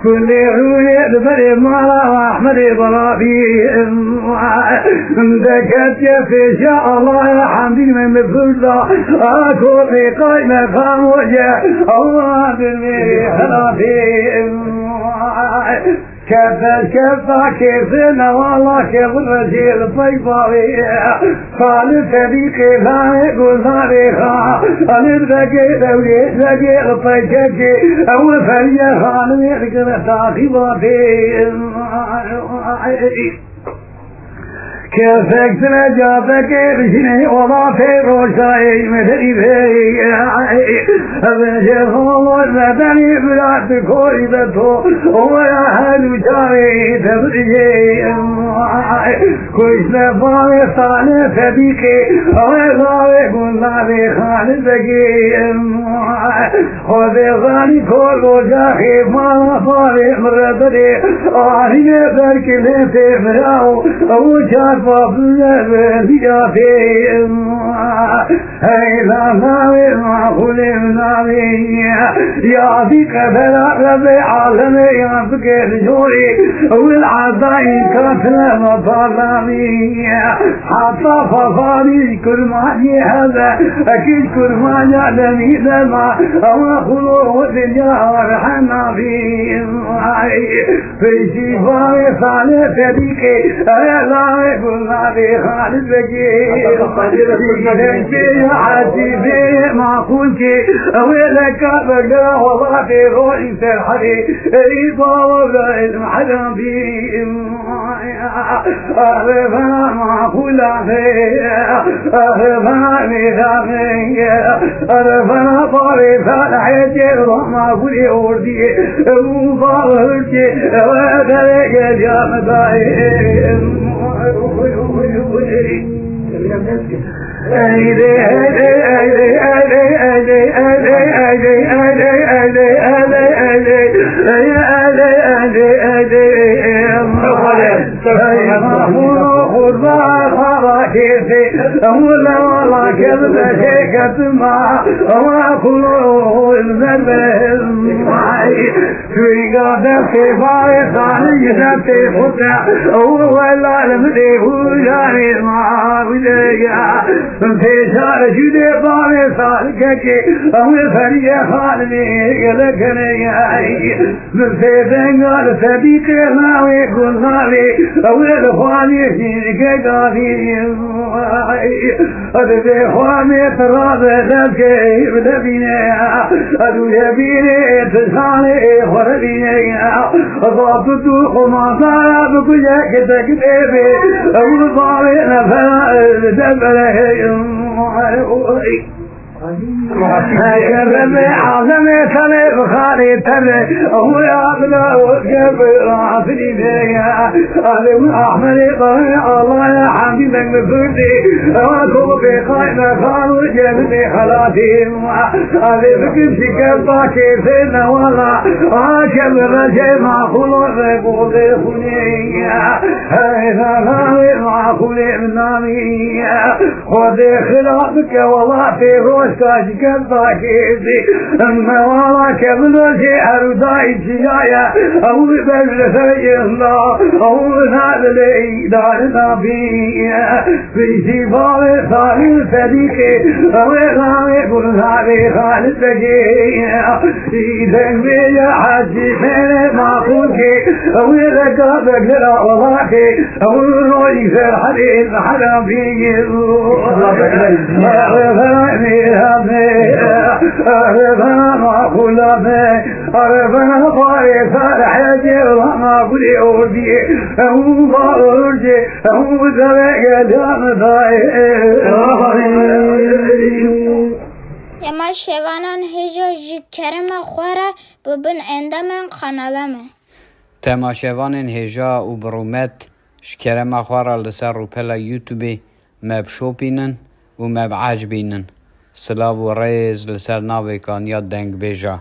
كل رؤية بر مالا أحمد برابي ذكرت في شاء الله حمدي من مفردا أكون في قائمة خاموجة الله بالميري خلافي كفا كيفنا والله كيف الرجيل طيباري قال صديقي لا يقول تاريخا أنا ذكي طيبكي أو فريا خانم يذكر تاخيباتي كيفك تنجاتك بشني وضعتي روشاي مدري بي أبنجر الله ذاتني بلاد كوري ذاتو ويا هلو جاري تبرجي كوش نفاوي صالي صديقي ويضاوي قلنابي خالدكي خوذي غاني كل وجاخي ما فاري مردري آهي ذلك ليتي مراو وجاخ فضل بياتي هاي لا ناوي معقول ناوي يا ذيك فلا ربي عالمي يا فكر جوري والعزائي كاتنا مطالبي حتى فصاري كل ما هذا اكيد كل ما يعلمي لما او خلوه الدنيا ورحمنا فيه في شفاء صالح صديقي لا يقول هذه خالد بكي يا حسيبي معقولك ويلك بقى وضعتي روحي سرحري يطول المحرم فيه أهربنا معقولة أهربنا ميزاني أهربنا طريفة حياتي ومعقولي أوردي وفارتي وذلك الجامدائي أولا والله كذب شيكة ما وأخلوه المذهب في قادر كفاية صانية في فتح ولا لمديه جاري ما بديا في شار جدي باري صالكك أول فريق خالني يلكني من سيدنا قال صديقي ناوي قلنالي أول خواني شينك قادي أدري خواني ترابي ذبكي بلبيني أدو يبيني تساني خرديني ضابطو خماسايا بكجاك تكتبي أول باري نفلا دبله ربي عظمي سني بخاري تري هو يأخذ وكبر عصري بيا أهل أحمد قوي الله يا حبيبك بفردي وأكو في قائمة خانو جبني خلاتي أهل فكر شكبا كيفنا والله عاشب رجي معقول رقود خني هيدا نامي معقول نامي خذي خلافك والله في روش كاشكب باكيزي أما والله كبلوشي أرضاي شيايا أو بلسي الله أو نادلي دارنا فيه في شفاء صالح صديقي أو غامي قلنابي خالد بكي إذن بي حاجي فين معقولكي أو ذكا بكرا وضاكي أو روي سر حديث حرام فيه أربنا معقولة أربنا طريقة حياتي وما بلي أودي أمو بارجي أمو ذلك جامدائي يما شوانان هجا کرم خوره ببن اندامن خانالمه تماشوانان هجا و برومت شکرم خوره لسر رو پلا یوتیوبی مب شوپینن و مب عجبینن سلاو و ریز لسر ناوی کانیا دنگ بیجا.